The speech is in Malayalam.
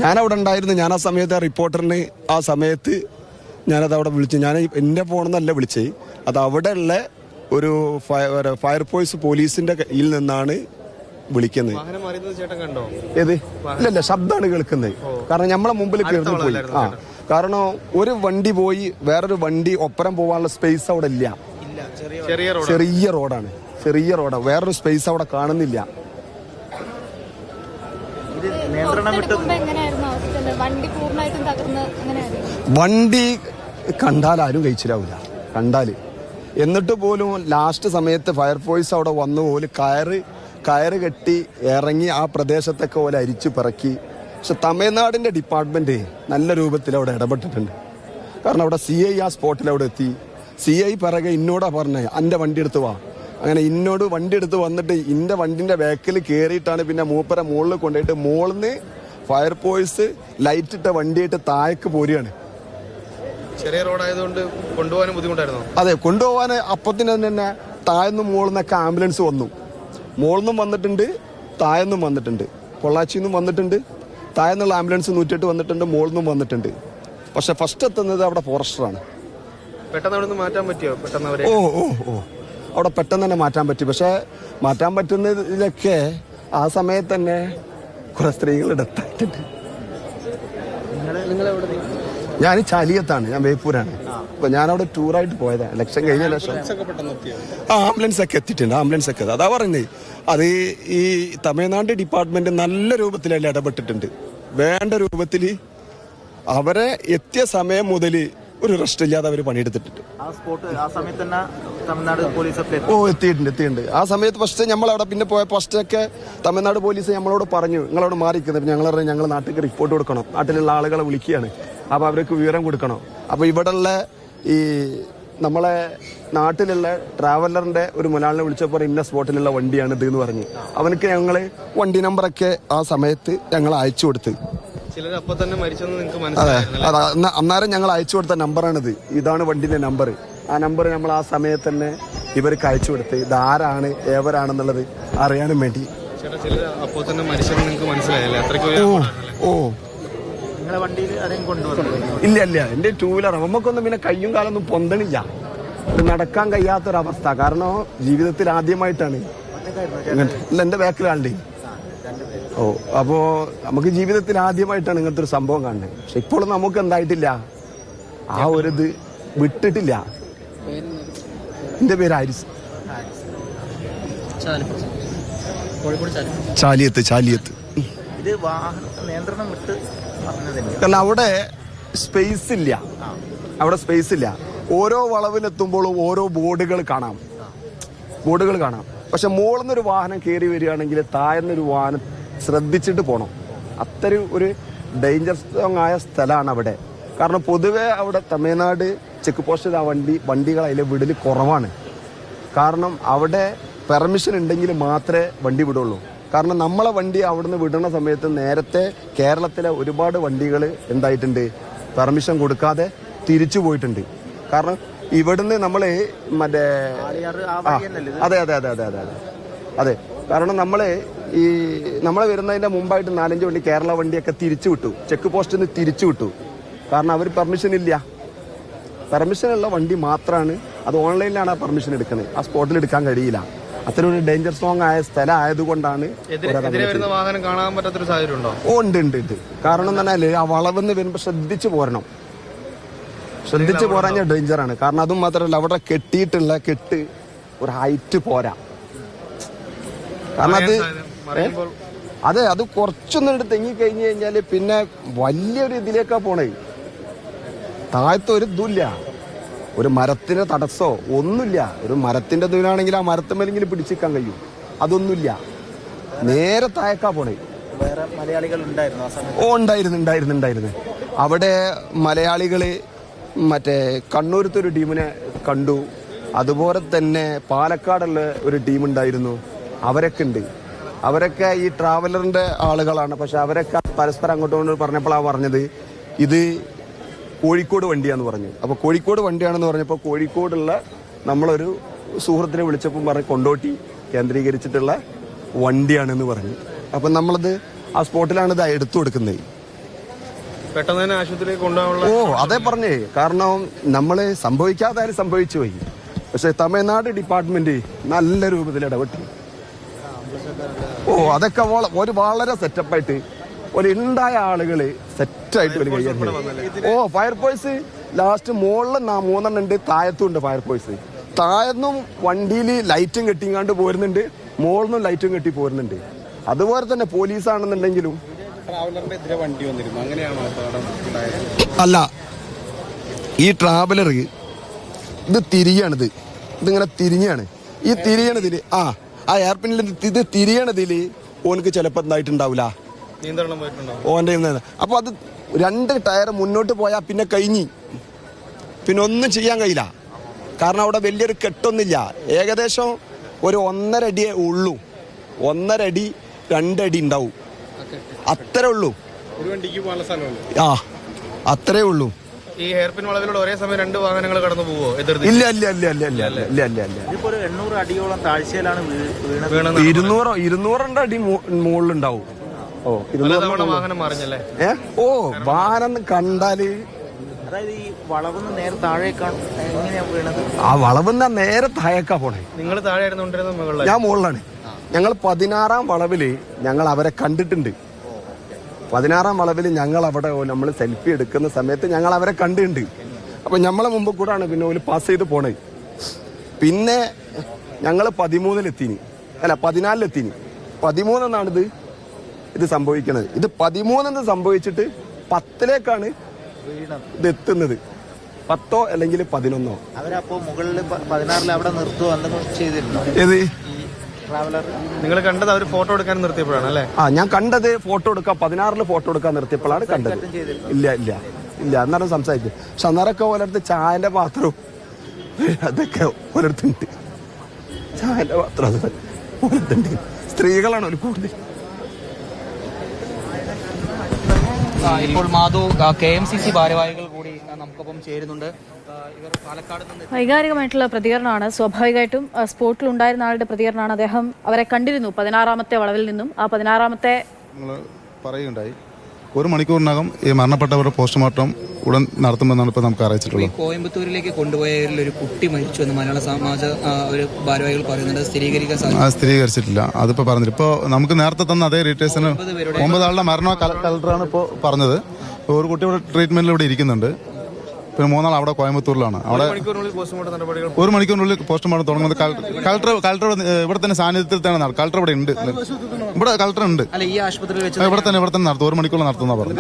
ഞാനവിടെ ഉണ്ടായിരുന്നു. ഞാൻ ആ സമയത്ത് റിപ്പോർട്ടറിന് ആ സമയത്ത് ഞാനത് അവിടെ വിളിച്ചു. ഞാൻ എൻ്റെ ഫോണിൽ നിന്നല്ല വിളിച്ചത്, അത് അവിടെയുള്ള ഒരു ഫയർഫോഴ്സ് പോലീസിൻ്റെ കയ്യിൽ നിന്നാണ് വിളിക്കുന്നത്. ഏത് ഇല്ലല്ല, ശബ്ദമാണ് കേൾക്കുന്നത്. കാരണം നമ്മളെ മുമ്പിൽ കയറി പോയി. കാരണം ഒരു വണ്ടി പോയി വേറൊരു വണ്ടി ഒപ്പരം പോകാനുള്ള സ്പേസ് അവിടെ ഇല്ല. ചെറിയ റോഡാണ്, വേറൊരു സ്പേസ് അവിടെ കാണുന്നില്ല. വണ്ടി കണ്ടാൽ ആരും കഴിച്ചിലാവില്ല, കണ്ടാല്. എന്നിട്ട് പോലും ലാസ്റ്റ് സമയത്ത് ഫയർഫോഴ്സ് അവിടെ വന്നു പോലും കയറ് കെട്ടി ഇറങ്ങി ആ പ്രദേശത്തൊക്കെ പോലെ അരിച്ചു പിറക്കി. പക്ഷെ തമിഴ്നാടിന്റെ ഡിപ്പാർട്ട്മെന്റ് നല്ല രൂപത്തിൽ അവിടെ ഇടപെട്ടിട്ടുണ്ട്. കാരണം അവിടെ CI ആ സ്പോട്ടിൽ അവിടെ എത്തി. CI പിറകെ ഇന്നോടാ പറഞ്ഞേ, എൻ്റെ വണ്ടി എടുത്ത് വാ. അങ്ങനെ ഇന്നോട് വണ്ടി എടുത്ത് വന്നിട്ട് ഇന്റെ വണ്ടിന്റെ ബാക്കിൽ കയറിയിട്ടാണ് പിന്നെ മൂപ്പരെ മുകളിൽ കൊണ്ടുപോയിട്ട് മുകളിന്ന് ഫയർഫോഴ്സ് ലൈറ്റ് ഇട്ട വണ്ടിയായിട്ട് താഴേക്ക് പോരുകയാണ്. ചെറിയ റോഡായതുകൊണ്ട് കൊണ്ടുപോകാൻ ബുദ്ധിമുട്ടായിരുന്നു. അതെ, കൊണ്ടുപോകാൻ അപ്പത്തിന് തന്നെ താഴെന്നും മുകളിന്നൊക്കെ ആംബുലൻസ് വന്നു. മുകളിന്നും വന്നിട്ടുണ്ട്, താഴെന്നും വന്നിട്ടുണ്ട്, പൊള്ളാച്ചിന്നും വന്നിട്ടുണ്ട്. താഴെന്നുള്ള ആംബുലൻസ് 108 വന്നിട്ടുണ്ട്, മുകളിന്നും വന്നിട്ടുണ്ട്. പക്ഷെ ഫസ്റ്റ് എത്തുന്നത് അവിടെ ഫോറസ്റ്ററാണ്. പെട്ടെന്ന് അവിടെ നിന്ന് മാറ്റാൻ പറ്റിയോ? പെട്ടെന്ന് അവിടെ പെട്ടെന്ന് തന്നെ മാറ്റാൻ പറ്റി. പക്ഷെ മാറ്റാൻ പറ്റുന്നതിലൊക്കെ ആ സമയത്ത് തന്നെ കുറെ സ്ത്രീകൾ എടുത്തിട്ടുണ്ട്. ഞാൻ ചാലിയത്താണ്, ഞാൻ ബേപ്പൂരാണ്. അപ്പൊ ഞാനവിടെ ടൂറായിട്ട് പോയതാണ്. ഇലക്ഷൻ കഴിഞ്ഞ ശേഷം ആംബുലൻസ് ഒക്കെ എത്തിയിട്ടുണ്ട്. അതാ പറയുന്നത്. അത് ഈ തമിഴ്നാട് ഡിപ്പാർട്ട്മെന്റ് നല്ല രൂപത്തിലല്ല ഇടപെട്ടിട്ടുണ്ട്. വേണ്ട രൂപത്തിൽ അവരെ എത്തിയ സമയം മുതൽ ഒരു റെസ്റ്റ് ഇല്ലാതെ അവർ പണിയെടുത്തിട്ടുണ്ട്. എത്തിയിട്ടുണ്ട്. ആ സമയത്ത് ഫസ്റ്റ് നമ്മളവിടെ പിന്നെ പോയ ഫസ്റ്റൊക്കെ തമിഴ്നാട് പോലീസ് നമ്മളോട് പറഞ്ഞു, നിങ്ങളോട് മാറിക്കുന്നത്. ഞങ്ങൾ നാട്ടിലേക്ക് റിപ്പോർട്ട് കൊടുക്കണം, നാട്ടിലുള്ള ആളുകളെ വിളിക്കുകയാണ്, അപ്പൊ അവർക്ക് വിവരം കൊടുക്കണം. അപ്പൊ ഇവിടെയുള്ള ഈ നമ്മളെ നാട്ടിലുള്ള ട്രാവലറിന്റെ ഒരു മുലാളിനെ വിളിച്ചപ്പോൾ ഇന്ന സ്പോട്ടിലുള്ള വണ്ടിയാണ് ഇത് എന്ന് പറഞ്ഞു. അവനക്ക് ഞങ്ങള് വണ്ടി നമ്പറൊക്കെ ആ സമയത്ത് ഞങ്ങൾ അയച്ചു കൊടുത്ത്. അന്നേരം ഞങ്ങൾ അയച്ചു കൊടുത്ത നമ്പറാണിത്. ഇതാണ് വണ്ടിന്റെ നമ്പർ. ആ നമ്പർ നമ്മൾ ആ സമയത്ത് തന്നെ ഇവർക്ക് അയച്ചു കൊടുത്ത് ഇതാരാണ് ഏവരാണെന്നുള്ളത് അറിയാനും വേണ്ടി. ഇല്ല, എന്റെ 2 വീലർ നമുക്കൊന്നും പിന്നെ കയ്യും കാലൊന്നും പൊന്തണില്ല, നടക്കാൻ കഴിയാത്തൊരവസ്ഥ. കാരണം ജീവിതത്തിൽ ആദ്യമായിട്ടാണ്. എന്റെ ബാക്കിലാണ്ട്. അപ്പോ നമുക്ക് ജീവിതത്തിൽ ആദ്യമായിട്ടാണ് ഇങ്ങനത്തെ ഒരു സംഭവം കാണുന്നത്. പക്ഷെ ഇപ്പോഴും നമുക്ക് എന്തായിട്ടില്ല, ആ ഒരു ഇത് വിട്ടിട്ടില്ല. എന്റെ പേര് ഹാരിസ്. ചാലിയത്ത്. കാരണം അവിടെ സ്പേസ് ഇല്ല. ഓരോ വളവിലെത്തുമ്പോഴും ഓരോ ബോർഡുകൾ കാണാം. പക്ഷെ മുകളിൽ വാഹനം കയറി വരികയാണെങ്കിൽ താഴ്ന്നൊരു വാഹനം ശ്രദ്ധിച്ചിട്ട് പോകണം. അത്രയും ഒരു ഡേഞ്ചർ ആയ സ്ഥലമാണ് അവിടെ. കാരണം പൊതുവെ അവിടെ തമിഴ്നാട് ചെക്ക് പോസ്റ്റിൽ ആ വണ്ടികൾ അതിലെ വിടൽ കുറവാണ്. കാരണം അവിടെ പെർമിഷൻ ഉണ്ടെങ്കിൽ മാത്രമേ വണ്ടി വിടുള്ളൂ. കാരണം നമ്മളെ വണ്ടി അവിടുന്ന് വിടുന്ന സമയത്ത് നേരത്തെ കേരളത്തിലെ ഒരുപാട് വണ്ടികൾ എന്തായിട്ടുണ്ട്, പെർമിഷൻ കൊടുക്കാതെ തിരിച്ചു പോയിട്ടുണ്ട്. കാരണം ഇവിടുന്ന് നമ്മള് മറ്റേ അതെ കാരണം നമ്മളെ വരുന്നതിന്റെ മുമ്പായിട്ട് 4-5 വണ്ടി കേരള വണ്ടിയൊക്കെ തിരിച്ചു വിട്ടു, ചെക്ക് പോസ്റ്റിൽ നിന്ന് തിരിച്ചു വിട്ടു. കാരണം അവർ പെർമിഷനുള്ള വണ്ടി മാത്രമാണ്. അത് ഓൺലൈനിലാണ് ആ പെർമിഷൻ എടുക്കുന്നത്, ആ സ്പോട്ടിൽ എടുക്കാൻ കഴിയില്ല. അത്ര ഒരു ഡേഞ്ചർ സോങ് ആയ സ്ഥലം ആയതുകൊണ്ടാണ്. ഉണ്ട്. കാരണം എന്ന് പറഞ്ഞാല് ആ വളവെന്ന് വരുമ്പോ ശ്രദ്ധിച്ചു പോരണം. പോരാൻ ഡേഞ്ചറാണ്. കാരണം അതും മാത്രമല്ല അവിടെ കെട്ടിയിട്ടുള്ള കെട്ട് ഒരു ഹൈറ്റ് പോരാ. കാരണം അത് കുറച്ചൊന്നും തെങ്ങി കഴിഞ്ഞു കഴിഞ്ഞാല് പിന്നെ വലിയൊരു ഇതിലേക്കാ പോണേ. താഴത്ത് ഒരു ഇതുമില്ല, ഒരു മരത്തിന്റെ തടസ്സോ ഒന്നുമില്ല. ഒരു മരത്തിന്റെ ദൂരാണെങ്കിൽ ആ മരത്തുമേലെങ്കിലും പിടിച്ചിരിക്കാൻ കഴിയും. അതൊന്നുമില്ല, നേരെ താഴേക്കാ പോണേ. ഉണ്ടായിരുന്നു. അവിടെ മലയാളികള് മറ്റേ കണ്ണൂരത്തെ ഒരു ടീമിനെ കണ്ടു. അതുപോലെ തന്നെ പാലക്കാടുള്ള ഒരു ടീമുണ്ടായിരുന്നു. അവരൊക്കെ ഈ ട്രാവലറിന്റെ ആളുകളാണ്. പക്ഷെ അവരൊക്കെ പരസ്പരം അങ്ങോട്ടും പറഞ്ഞപ്പോഴാണ് പറഞ്ഞത് ഇത് കോഴിക്കോട് വണ്ടിയാന്ന് പറഞ്ഞു. അപ്പോൾ കോഴിക്കോട് വണ്ടിയാണെന്ന് പറഞ്ഞപ്പോൾ കോഴിക്കോടുള്ള നമ്മളൊരു സുഹൃത്തിനെ വിളിച്ചപ്പോൾ പറഞ്ഞ് കൊണ്ടോട്ടി കേന്ദ്രീകരിച്ചിട്ടുള്ള വണ്ടിയാണെന്ന് പറഞ്ഞു. അപ്പം നമ്മളത് ആ സ്പോട്ടിലാണ് ഇത് എടുത്തു കൊടുക്കുന്നത്. പെട്ടെന്ന് തന്നെ ആശുപത്രിയിലേക്ക് കൊണ്ടുപോകാനുള്ള അതേ പറഞ്ഞേ. കാരണം നമ്മള് സംഭവിക്കാതെ സംഭവിച്ചു പോയി. പക്ഷെ തമിഴ്നാട് ഡിപ്പാർട്ട്മെന്റ് നല്ല രൂപത്തിൽ ഇടപെട്ടു. അതൊക്കെ ഒരു വളരെ സെറ്റപ്പായിട്ട് ഒരു ഉണ്ടായ ആളുകള് സെറ്റായിട്ട് ഒരു കൈകാര്യം. ഫയർഫോഴ്സ് ലാസ്റ്റ് മുകളിൽ 3 ഉണ്ട്, താഴത്തും ഉണ്ട് ഫയർഫോഴ്സ്. താഴെന്നും വണ്ടിയിൽ ലൈറ്റും കെട്ടിങ്ങാണ്ട് പോരുന്നുണ്ട്, മുകളിൽ ലൈറ്റും കെട്ടി പോരുന്നുണ്ട്. അതുപോലെ തന്നെ പോലീസാണെന്നുണ്ടെങ്കിലും അല്ല, ഈ ട്രാവലർ ഇത് തിരിയാണിത്, ഇതിങ്ങനെ തിരിഞ്ഞാണ്. ഈ തിരിയണതില് ആ എയർപിന്നിൽ ഇത് തിരിയണതില് ഓനക്ക് ചിലപ്പോൾ എന്തായിട്ടുണ്ടാവില്ല, ഓൻ്റെ. അപ്പൊ അത് 2 ടയർ മുന്നോട്ട് പോയാൽ പിന്നെ കഴിഞ്ഞി, പിന്നെ ഒന്നും ചെയ്യാൻ കഴിയില്ല. കാരണം അവിടെ വലിയൊരു കെട്ടൊന്നുമില്ല. ഏകദേശം ഒരു 1.5 അടിയേ ഉള്ളൂ. 1.5 അടി 2 അടി ഉണ്ടാവും, അത്രേ ഉള്ളൂ. അത്രേ ഉള്ളൂ. ഈ ഹെയർപിൻ വളവിലൂടെ ഒരേ സമയം 2 വാഹനങ്ങൾ കടന്നു പോവോ? ഇല്ല ഇല്ല ഇല്ല ഇല്ല ഇല്ല ഇല്ല ഇല്ല ഇല്ല. 800 അടിയോളം താഴ്ചയിലാണ് വീണത്. 200 അടി മുകളിലുണ്ടാവും. വാഹനം മറിഞ്ഞല്ലേ? വാഹനം കണ്ടാല് അതായത് ഈ വളവുന്ന് നേരെ താഴേക്കാണ് എങ്ങനെയാ വീണത്? ആ വളവുന്ന നേരെ താഴേക്കാ പോണേ. നിങ്ങൾ താഴെ ഞാൻ മുകളിലാണ്. ഞങ്ങൾ 16-ാം വളവില് ഞങ്ങൾ അവരെ കണ്ടിട്ടുണ്ട്. 16-ാം വളവിൽ ഞങ്ങൾ അവിടെ നമ്മൾ സെൽഫി എടുക്കുന്ന സമയത്ത് ഞങ്ങൾ അവരെ കണ്ടിട്ടുണ്ട്. അപ്പൊ നമ്മളെ മുമ്പ് കൂടാണ് പിന്നെ ഓല് പാസ് ചെയ്ത് പോണേ. പിന്നെ ഞങ്ങൾ 13-ലെത്തിന്, അല്ല 14-ലെത്തിന്. 13-ാണ് ഇത് സംഭവിക്കുന്നത്. ഇത് 13-ന് സംഭവിച്ചിട്ട് 10-ലേക്കാണ് ഇത് എത്തുന്നത്. 10 അല്ലെങ്കിൽ 11. അവരപ്പോ മുകളിൽ 16-ൽ അവിടെ നിർത്തുവോ എന്തെങ്കിലും ചെയ്തിരുന്നോ? ഏത് ട്രാവലർ നിങ്ങൾ കണ്ടത്? അവർ ഫോട്ടോ എടുക്കാൻ നിർത്തിയപ്പോഴാണ് അല്ലേ? ഞാൻ കണ്ടത് ഫോട്ടോ എടുക്കാൻ 16-ല് ഫോട്ടോ എടുക്കാൻ നിർത്തിയപ്പോഴാണ് കണ്ടത്. ഇല്ല ഇല്ല ഇല്ല, അന്നേരം സംസാരിച്ചു. പക്ഷെ അന്നേരമൊക്കെ ഓരോരുത്തർ ചായന്റെ പാത്രവും അതൊക്കെ ഓരോരുത്തുണ്ട്. ചായന്റെ പാത്രം അത് ഓരോരുത്തുണ്ട്. സ്ത്രീകളാണ് ഒരു കൂടുതൽ. ഇപ്പോൾ മാധു KMCC ഭാരവാഹികൾ കൂടി നമുക്കൊപ്പം ചേരുന്നുണ്ട്. ഇവർ പാലക്കാട് നിന്ന് വൈകാരികമായിട്ടുള്ള പ്രതികരണമാണ്. സ്വാഭാവികമായിട്ടും സ്പോട്ടിലുണ്ടായിരുന്ന ആളുടെ പ്രതികരണമാണ്. അദ്ദേഹം അവരെ കണ്ടിരുന്നു 16-ാമത്തെ വളവിൽ നിന്നും. ആ 16-ാമത്തെ പറയുകയുണ്ടായി. 1 മണിക്കൂറിനകം ഈ മരണപ്പെട്ടവരുടെ പോസ്റ്റ്മോർട്ടം ഉടൻ നടത്തുമെന്നാണ് ഇപ്പോൾ നമുക്ക് അറിയിച്ചിട്ടുള്ളത്. കോയമ്പത്തൂരിലേക്ക് കൊണ്ടുപോയവരിൽ ഒരു കുട്ടി മരിച്ചു എന്ന് മലയാള സമാജ ഒരു ഭാരവാഹികൾ പറയുന്നുണ്ട്. സ്ഥിരീകരിച്ചിട്ടില്ല. അതിപ്പോൾ പറഞ്ഞില്ല. ഇപ്പോൾ നമുക്ക് നേരത്തെ തന്ന അതേ ഡീറ്റെയിൽസിന് 9 ആളുടെ മരണ കളക്ടറാണ് ഇപ്പോൾ പറഞ്ഞത്. ഒരു കുട്ടി ഇവിടെ ട്രീറ്റ്മെന്റിൽ ഇവിടെ ഇരിക്കുന്നുണ്ട്. പിന്നെ 3 ആൾ അവിടെ കോയമ്പത്തൂരിലാണ്. അവിടെ 1 മണിക്കൂറിനുള്ളിൽ പോസ്റ്റ്മോർട്ടം തുടങ്ങുന്നത്. കളക്ടർ ഇവിടെ തന്നെ സാന്നിധ്യത്തിൽ തന്നെ കളക്ടർ ഇവിടെ ഉണ്ട്. ഇവിടെ കളക്ടർ ഉണ്ട്. ഈ ആശുപത്രിയിൽ ഇവിടെ തന്നെ നടത്തും. 1 മണിക്കൂറിൽ നടത്തുന്ന പറഞ്ഞു.